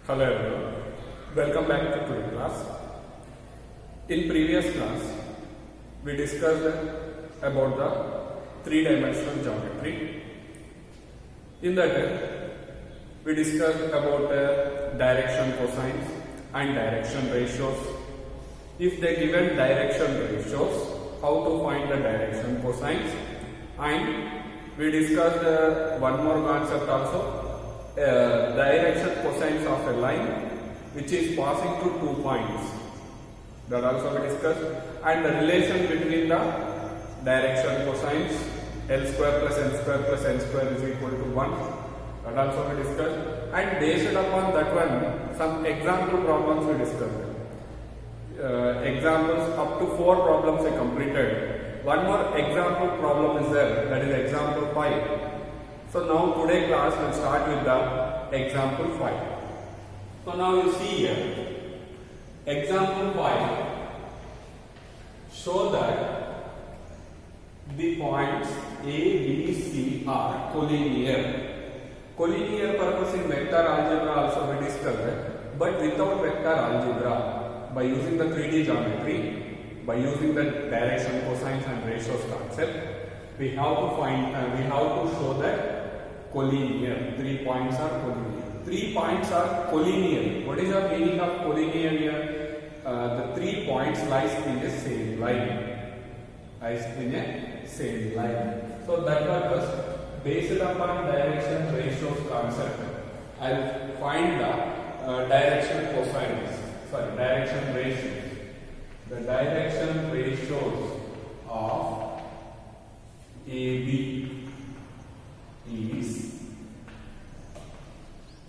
Hello everyone, welcome back to today class. In previous class, we discussed about the three-dimensional geometry. In that, we discussed about direction cosines and direction ratios. If they given direction ratios, how to find the direction cosines, and we discussed one more concept also. Direction cosines of a line which is passing through 2 points, that also we discussed, and the relation between the direction cosines L square plus N square plus N square is equal to 1, that also we discussed, and based upon that one some example problems we discussed. Examples up to 4 problems are completed. One more example problem is there, that is example 5. So now today class will start with the example 5. So now you see here, example 5 show that the points A, B, C are collinear. Collinear purpose in vector algebra also we discussed, but without vector algebra, by using the 3D geometry, by using the direction cosines and ratios concept, we have to show that collinear. 3 points are collinear. 3 points are collinear. What is the meaning of collinear here? The 3 points lies in the same line. So that purpose, based upon direction ratios concept, I will find the direction ratios. The direction ratios of AB is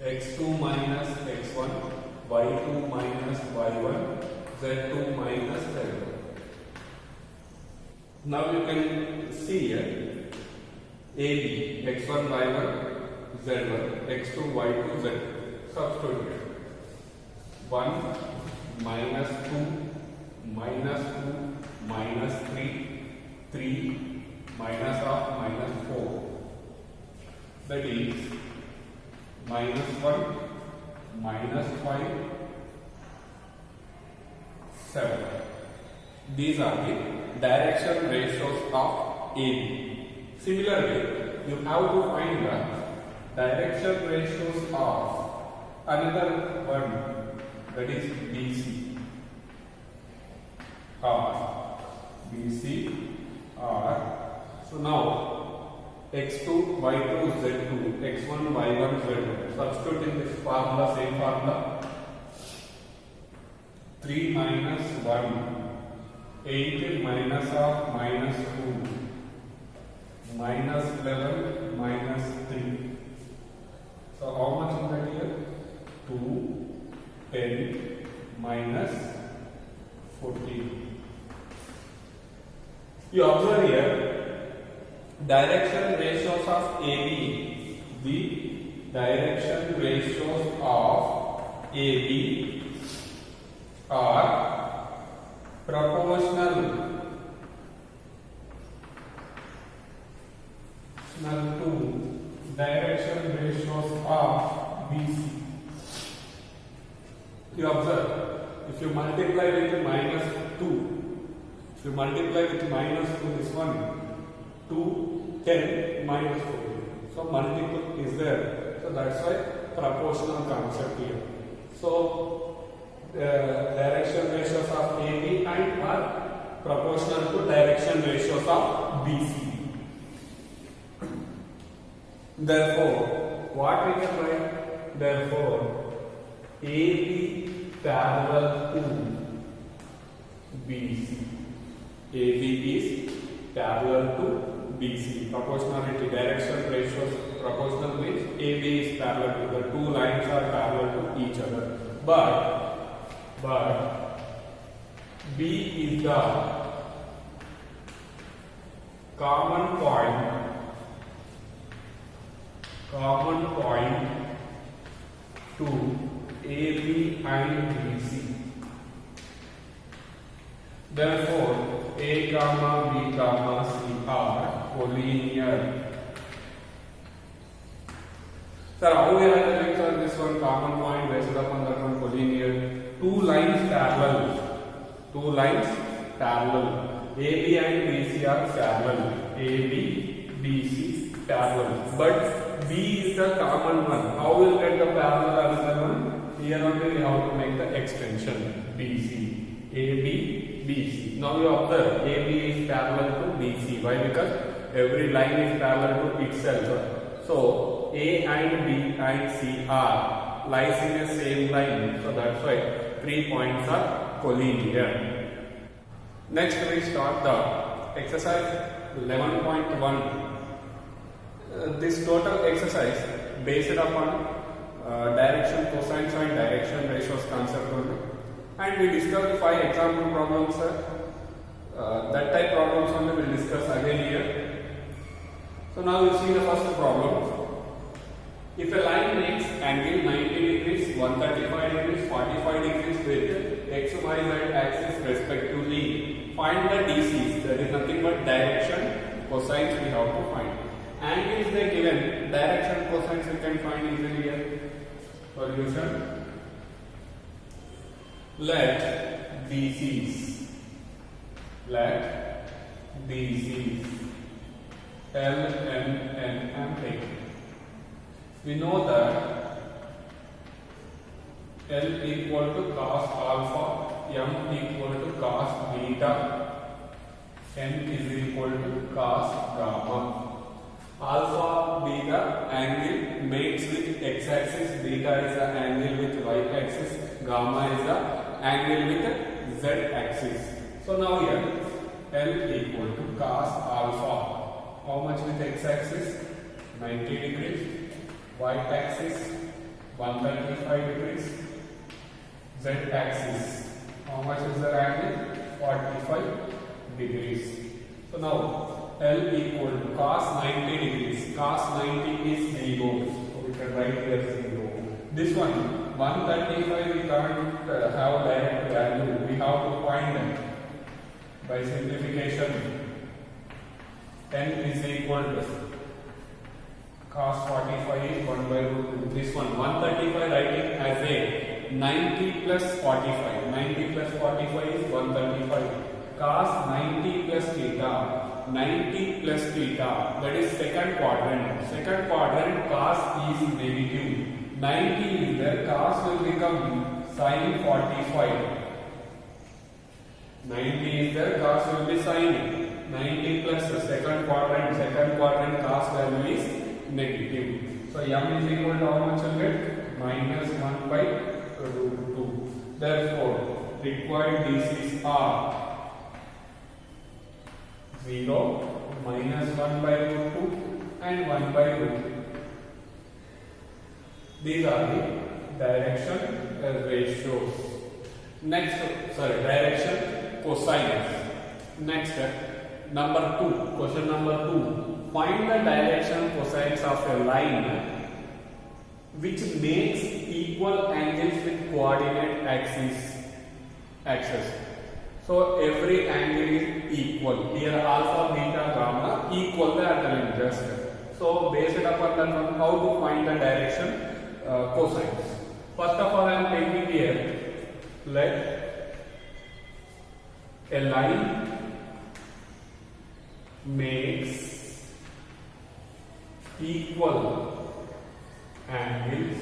x2 minus x1, y2 minus y1, z2 minus z1. Now you can see here AB, x1, y1, z1, x2, y2, z2. Substitute 1 minus 2 minus 2 minus 3, 3 minus half minus 4. That is minus 1, minus 5, 7. These are the direction ratios of AB. Similarly, you have to find the direction ratios of another one, that is BC. So now x2, y2, z2, x1, y1, z1. Substitute in this formula, same formula. 3 minus 1, 8 minus half minus 2, minus 11 minus 3. So how much is that here? 2, 10 minus 14. You observe here, direction ratios of AB. The direction ratios of AB are proportional to direction ratios of BC. You observe, if you multiply with minus 2, this one, 2, 10 minus 4. So multiple is there. So that's why proportional concept here. So direction ratios of AB and are proportional to direction ratios of BC. Therefore, what we can write? Therefore, AB parallel to BC. AB is parallel to BC. Proportionality, direction ratios proportional means AB is parallel to the 2 lines are parallel to each other. But B is the common point to AB and BC. Therefore, A comma B comma C are collinear. Sir, how we are having, sir, this one common point based upon that one collinear. Two lines parallel. Two lines parallel. AB and BC are parallel. AB, BC parallel. But B is the common one. How will get the parallel another one? Here only we have to make the extension BC. AB, BC. Now you observe AB is parallel to BC. Why? Because every line is parallel to itself. So A and B and C are lies in the same line. So that's why 3 points are collinear. Next we start the exercise 11.1. This total exercise based upon direction, cosines and direction ratios concept only. And we discussed 5 example problems. That type problems only we will discuss again here. So now you see the first problem. If a line makes angle 90 degrees, 135 degrees, 45 degrees with x, y, z axis respectively, find the DCs. That is nothing but direction, cosines we have to find. Angles they given, direction, cosines we can find easily here. Solution. Let DCs L, M, N and P. We know that L equal to cos alpha, M equal to cos beta, N is equal to cos gamma. Alpha, beta angle makes with x-axis, beta is the angle with y-axis, gamma is the angle with z-axis. So now here L equal to cos alpha. How much with x-axis? 90 degrees. Y-axis 135 degrees. Z-axis. How much is the angle? 45 degrees. So now L equal to cos 90 degrees. Cos 90 is 0. So we can write here 0. This one 135 we can't have direct value. We have to find them by simplification. N is equal to cos 45 is 1 by root 2. This one 135 writing as a 90 plus 45. 90 plus 45 is 135. Cos 90 plus theta. 90 plus theta. That is second quadrant. Second quadrant cos is negative. 90 is there. Cos will become sin 45. 90 is there. Cos will be sin. 90 plus the second quadrant cos value is negative. So m is equal to how much will get? Minus 1 by root 2. Therefore, required DCs are 0, minus 1 by root 2 and 1 by root 2. These are the direction ratios. Next, direction cosines. Next, number 2, question number 2. Find the direction cosines of a line which makes equal angles with coordinate axis. So every angle is equal. Here alpha, beta, gamma equal the angle just. So based upon that one, how to find the direction cosines? First of all, I am taking here, let a line makes equal angles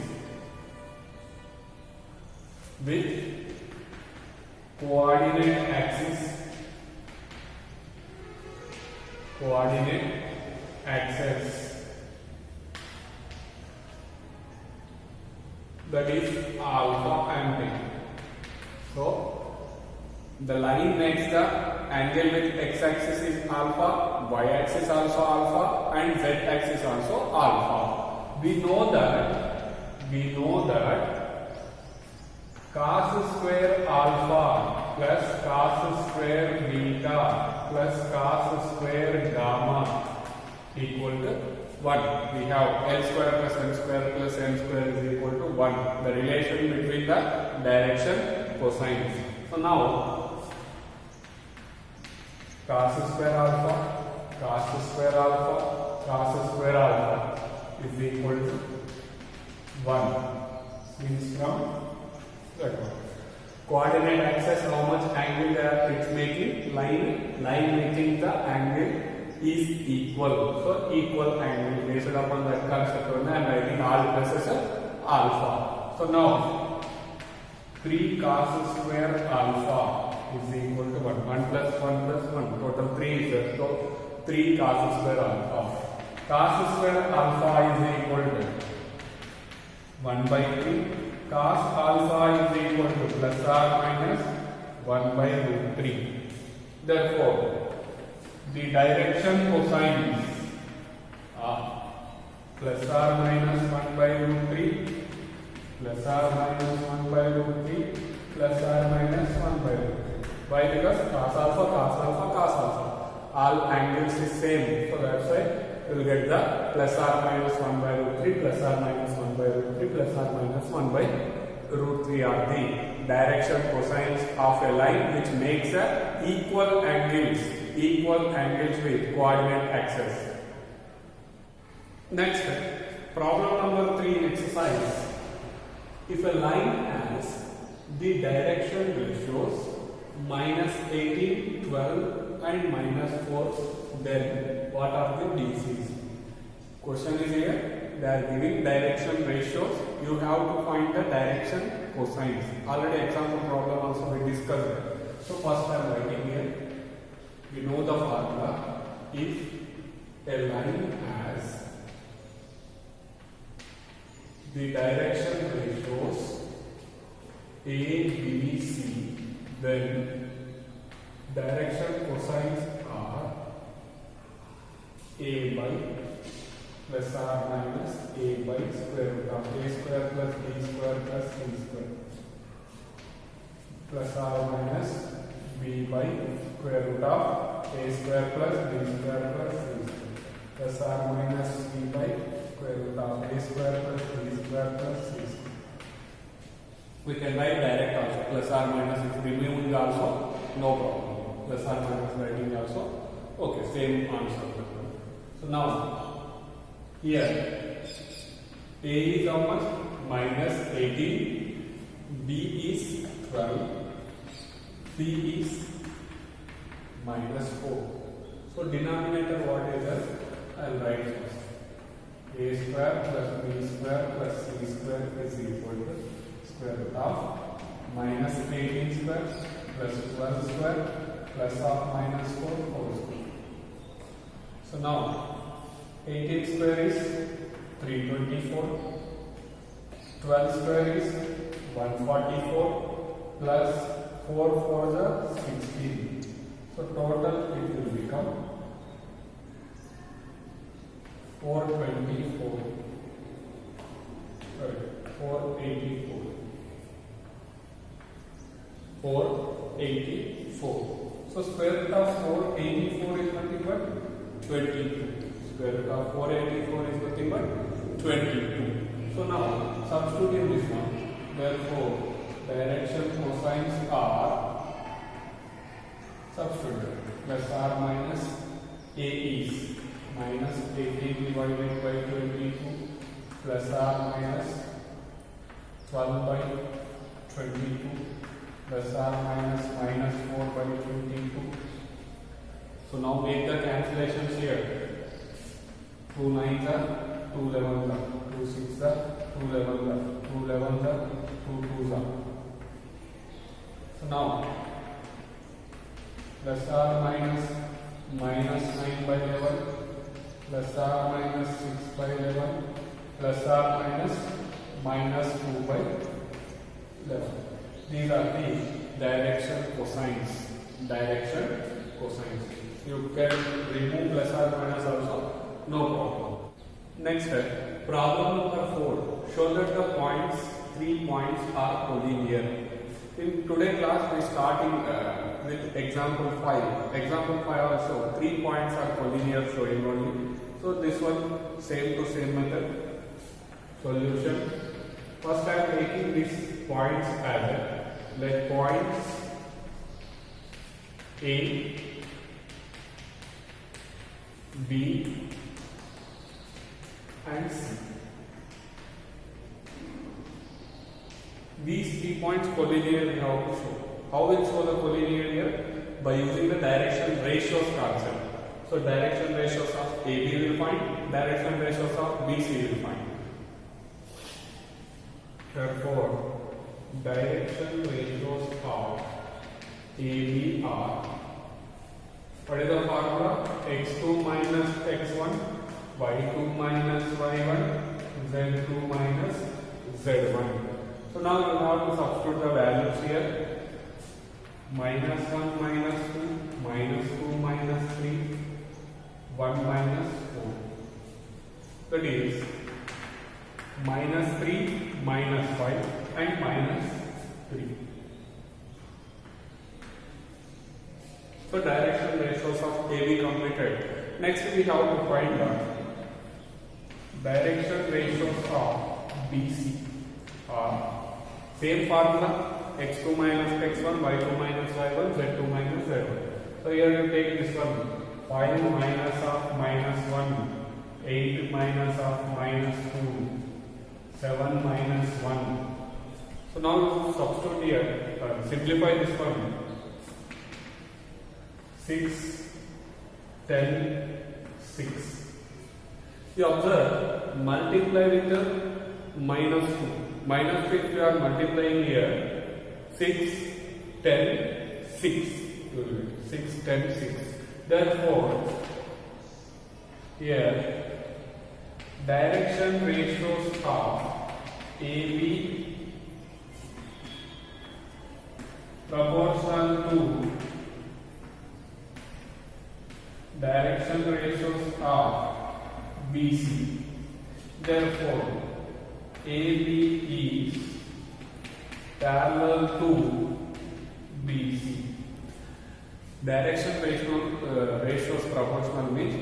with coordinate axis. That is alpha and beta. So the line makes the angle with x-axis is alpha, y-axis also alpha, and z-axis also alpha. We know that cos square alpha plus cos square beta plus cos square gamma equal to 1. We have L square plus M square plus N square is equal to 1. The relation between the direction cosines. So now cos square alpha is equal to 1 means from that one. Coordinate axis, how much angle it's making? Line making the angle is equal. So equal angle based upon that concept only I am writing all places alpha. So now 3 cos square alpha is equal to 1. 1 plus 1 plus 1. Total 3 is there. So 3 cos square alpha. Cos square alpha is equal to 1 by 3. Cos alpha is equal to plus or minus 1 by root 3. Therefore, the direction cosines are plus or minus 1 by root 3, plus or minus 1 by root 3, plus or minus 1 by root 3. Why? Because cos alpha, cos alpha, cos alpha. All angles is same. So that's why we will get the plus or minus 1 by root 3, plus or minus 1 by root 3, plus or minus 1 by root 3 are the direction cosines of a line which makes a equal angles with coordinate axis. Next, problem number 3 in exercise. If a line has the direction ratios minus 18, 12 and minus 4, then what are the DCs? Question is here. They are giving direction ratios. You have to find the direction cosines. Already example problem also we discussed that. So first I am writing here. We know the formula. If a line has the direction ratios A, B, C, then direction cosines are A by plus or minus A by square root of A square plus B square plus C square, plus or minus B by square root of A square plus B square plus C square, plus or minus C by square root of A square plus B square plus C square. We can write direct also, plus or minus if removing also, no problem. Plus or minus writing also, okay, same answer. So now, here, A is how much? Minus 18, B is 12, C is minus 4. So denominator what is that? I will write first. A square plus B square plus C square is equal to square root of minus 18 square plus 12 square plus of minus 4 whole square. So now 18 square is 324, 12 square is 144 plus 4 for the 16. So total it will become 424. Sorry, 484. 484. So square root of 484 is nothing but 22. Square root of 484 is nothing but 22. So now substitute in this one. Therefore, direction cosines are substituted. Plus or minus A is minus 18 divided by 22 plus or minus 12 by 22 plus or minus minus 4 by 22. So now make the cancellations here. 2 9s are 2 11s are 2 6s are 2 11s are 2 11s are 2 2s are. So now plus or minus minus 9 by 11 plus or minus 6 by 11 plus or minus minus 2 by 11. These are the direction cosines. Direction cosines. You can remove plus or minus also, no problem. Next, problem number 4. Show that the points, 3 points are collinear. In today's class, we are starting with example 5. Example 5 also, 3 points are collinear showing only. So this one, same to same method. Solution. First I am taking these points as like points A, B and C. These 3 points collinear we have to show. How will show the collinear here? By using the direction ratios concept. So direction ratios of AB will find, direction ratios of BC will find. Therefore, direction ratios of AB are, what is the formula? X2 minus X1, Y2 minus Y1, Z2 minus Z1. So now you have to substitute the values here. Minus 1 minus 2, minus 2 minus 3, 1 minus 4. That is minus 3, minus 5 and minus 3. So direction ratios of AB completed. Next we have to find the direction ratios of BC are same formula. X2 minus X1, Y2 minus Y1, Z2 minus Z1. So here you take this one, 5 minus of minus 1, 8 minus of minus 2, 7 minus 1. So now you substitute here, simplify this one, 6, 10, 6. You observe, multiply with the minus 2. Minus 6 you are multiplying here. 6, 10, 6. 6, 10, 6. Therefore, here direction ratios of AB proportional to direction ratios of BC. Therefore, AB is parallel to BC. Direction ratios proportional means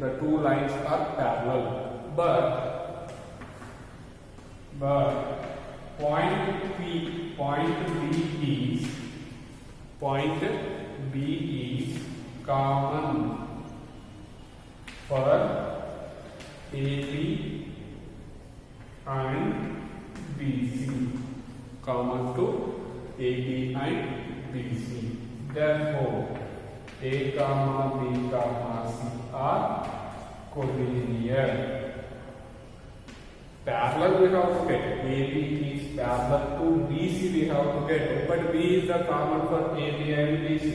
the two lines are parallel, but point B is common for AB and BC, common to AB and BC. Therefore, A comma B comma C are collinear. Parallel we have to get. AB is parallel to BC we have to get. But B is the common for AB and BC.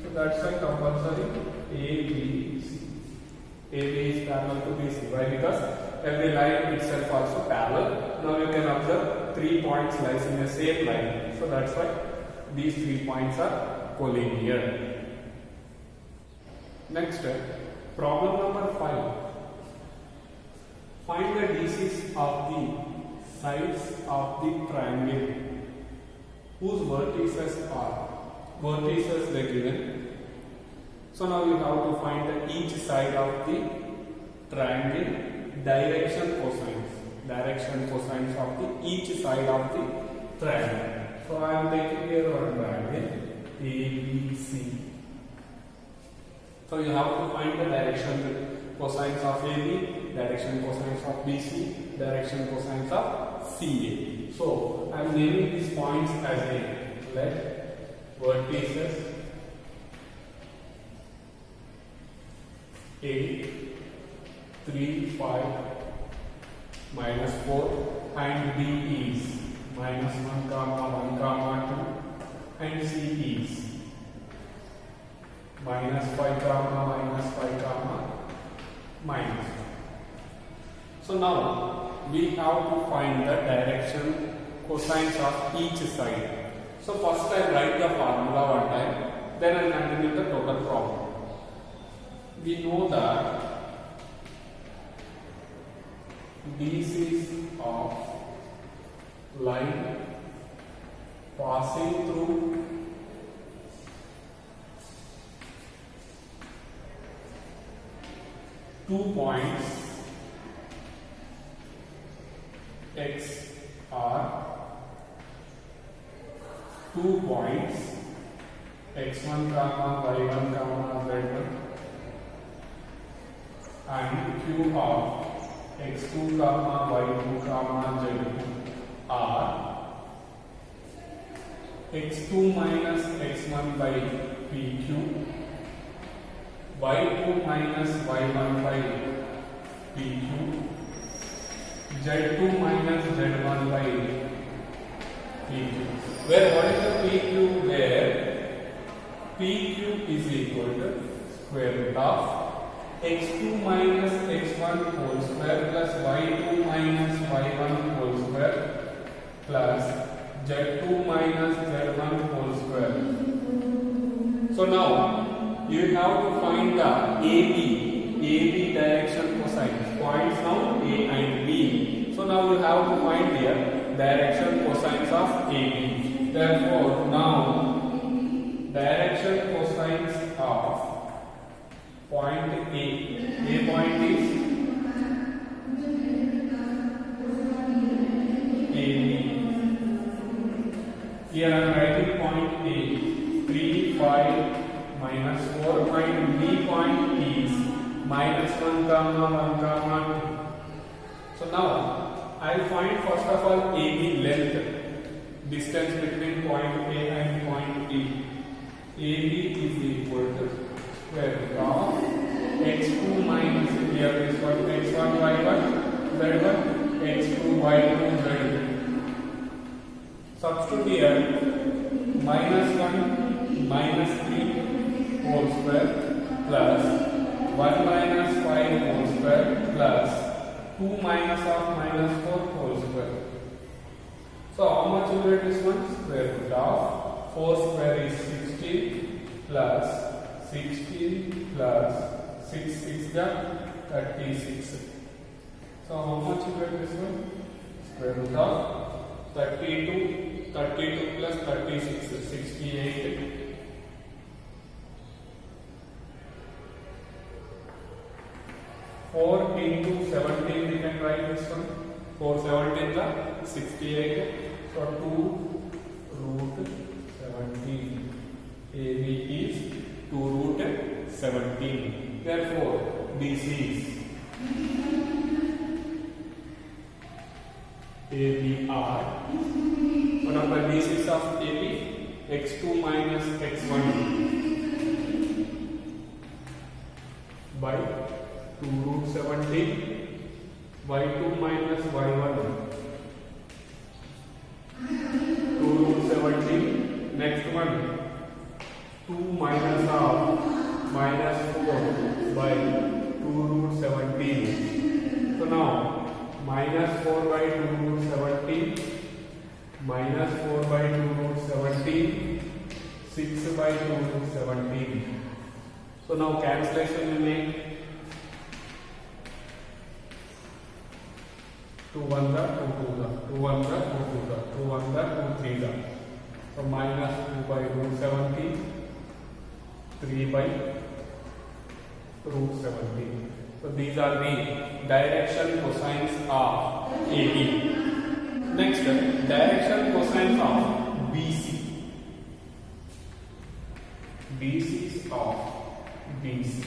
So that's why compulsory ABC. AB is parallel to BC. Why? Because every line itself also parallel. Now you can observe 3 points lies in the same line. So that's why these 3 points are collinear. Next, problem number 5. Find the DCs of the sides of the triangle whose vertices are they given. So now you have to find each side of the triangle direction cosines of the each side of the triangle. So I am taking here one triangle ABC. So you have to find the direction cosines of AB, direction cosines of BC, direction cosines of CA. So I am naming these points as a let vertices A, 3, 5, minus 4 and B is minus 1 comma 1 comma 2 and C is minus 5 comma minus 5 comma minus 1. So now we have to find the direction cosines of each side. So first I write the formula one time, then I continue the total problem. We know that DCs of line passing through two points X are 2 points x1 comma y1 comma z1 and q of x2 comma y2 comma z2 are x2 minus x1 by pq, y2 minus y1 by pq, z2 minus z1 by pq. Where what is the pq? Where pq is equal to square root of x2 minus x1 whole square plus y2 minus y1 whole square plus z2 minus z1 whole square. So now you have to find the AB direction cosines points now A and B. So now you have to find their direction cosines of AB. Therefore now direction cosines of point A point is AB. Here I am writing point A, 3, 5, minus 4, point B point is minus 1, 1, 2. So now I find first of all AB length, distance between point A and point B. AB is equal to square root of x2 minus here is what x1 y1 z1 x2 y2 z2. Substitute here minus 1 minus 3 whole square plus 1 minus 5 whole square plus 2 minus of minus 4 whole square. So how much will get this one? Square root of 4 square is 16 plus 16 plus 6 6 36. So how much you get this one? Square root of 32 plus 36 is 68. 4 into 17 we can write this one. 4 17 is 68. So 2 root 17. AB is 2 root 17. Therefore, this is ABR. What are the bases of AB? x2 minus x1 by 2 root 17, y2 minus y1 2 root 17. Next one 2 minus of minus 4 by 2 root 17. So now minus 4 by 2 root 17, minus 4 by 2 root 17, 6 by 2 root 17. So now cancellation we make 2 1 the 2 2 the 2 1 the 2 2 the 2 1 the 2 3 the. So minus 2 by root 17. 3 by root 17. So these are the direction cosines of AB. Next, direction cosines of BC. BCs of BC.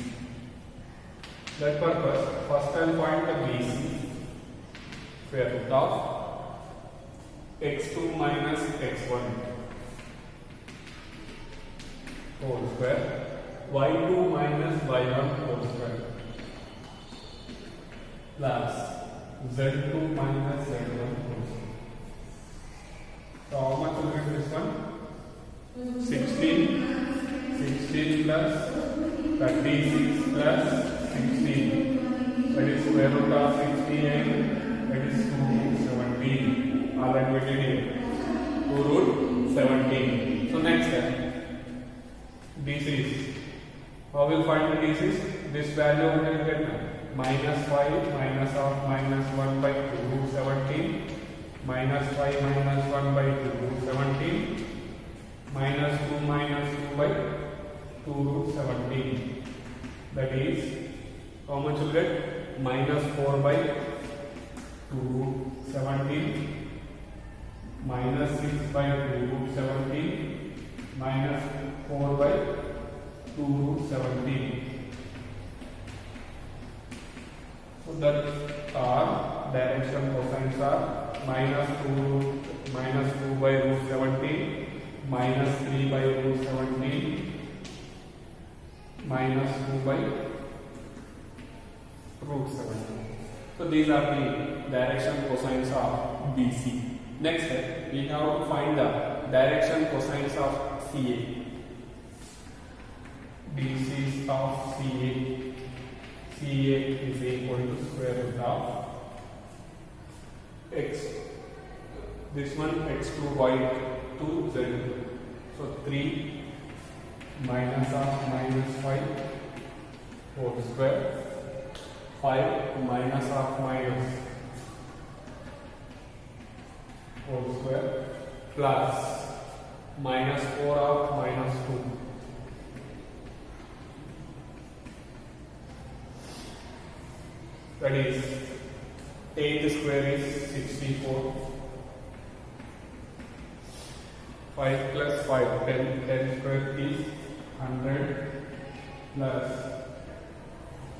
That purpose, first I will find the BC. Square root of x2 minus x1 whole square, y2 minus y1 whole square plus z2 minus z1 whole square. So how much will get this one? 16 plus 36 plus 16. That is square root of 68. That is 2 root 17. Already we did here. 2 root 17. So next step. DCs. How will find the DCs? This value will get minus 5 minus of minus 1 by 2 root 17, minus 5 minus 1 by 2 root 17, minus 2 by 2 root 17. That is, how much will get? Minus 4 by 2 root 17, minus 6 by 2 root 17, minus 4 by 2 root 17. So that our direction cosines are minus 2 by root 17, minus 3 by root 17 minus 2 by root 17. So these are the direction cosines of BC. Next we have to find the direction cosines of CA. BC of CA. CA is equal to square root of x. This one x2 y2 z. So 3 minus of minus 5 whole square. 5 minus of minus whole square plus minus 4 of minus 2. That is 8 square is 64. 5 plus 5, 10 square is 100 plus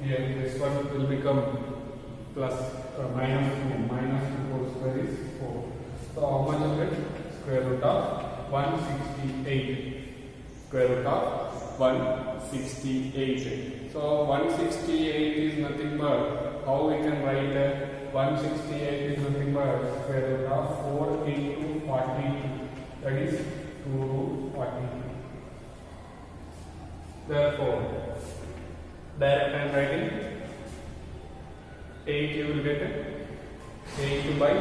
here this one will become plus minus 2 whole square is 4. So how much of it? Square root of 168. Square root of 168. So 168 is nothing but, how we can write 168 is nothing but square root of 4 into 42. That is 2 root 42. Therefore, direct I am writing 8 you will get 8 by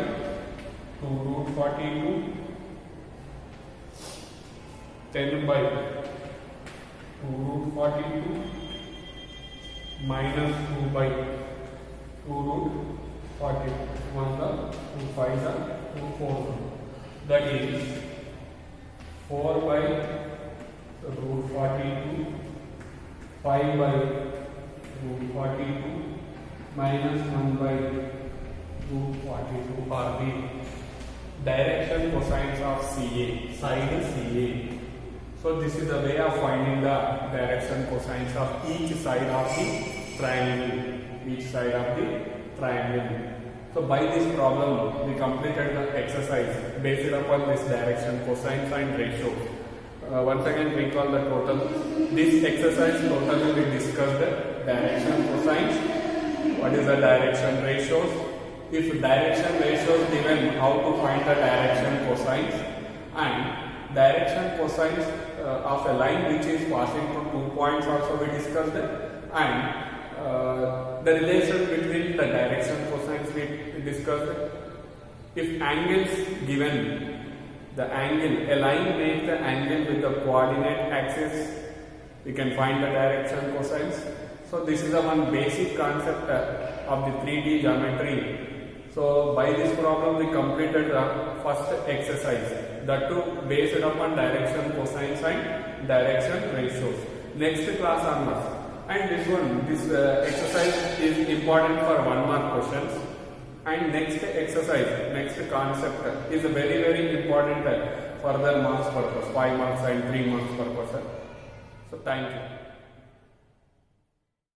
2 root 42, 10 by 2 root 42 minus 2 by 2 root 42. 1 the 2 5 the 2 4. That is 4 by root 42, 5 by root 42 minus 1 by root 42 are the direction cosines of CA, side CA. So this is the way of finding the direction cosines of each side of the triangle. Each side of the triangle. So by this problem we completed the exercise based upon this direction cosines and ratios. Once again recall the total. This exercise totally we discussed the direction cosines. What is the direction ratios? If direction ratios given, how to find the direction cosines, and direction cosines of a line which is passing through 2 points also we discussed it, and the relation between the direction cosines we discussed it. If angles given, the angle, a line makes the angle with the coordinate axis, we can find the direction cosines. So this is the one basic concept of the 3D geometry. So by this problem we completed the first exercise, that too based upon direction cosines and direction ratios. Next class onwards, and this exercise is important for 1 mark questions, and next exercise, next concept is very very important further marks purpose, 5 marks and 3 marks per question. So thank you.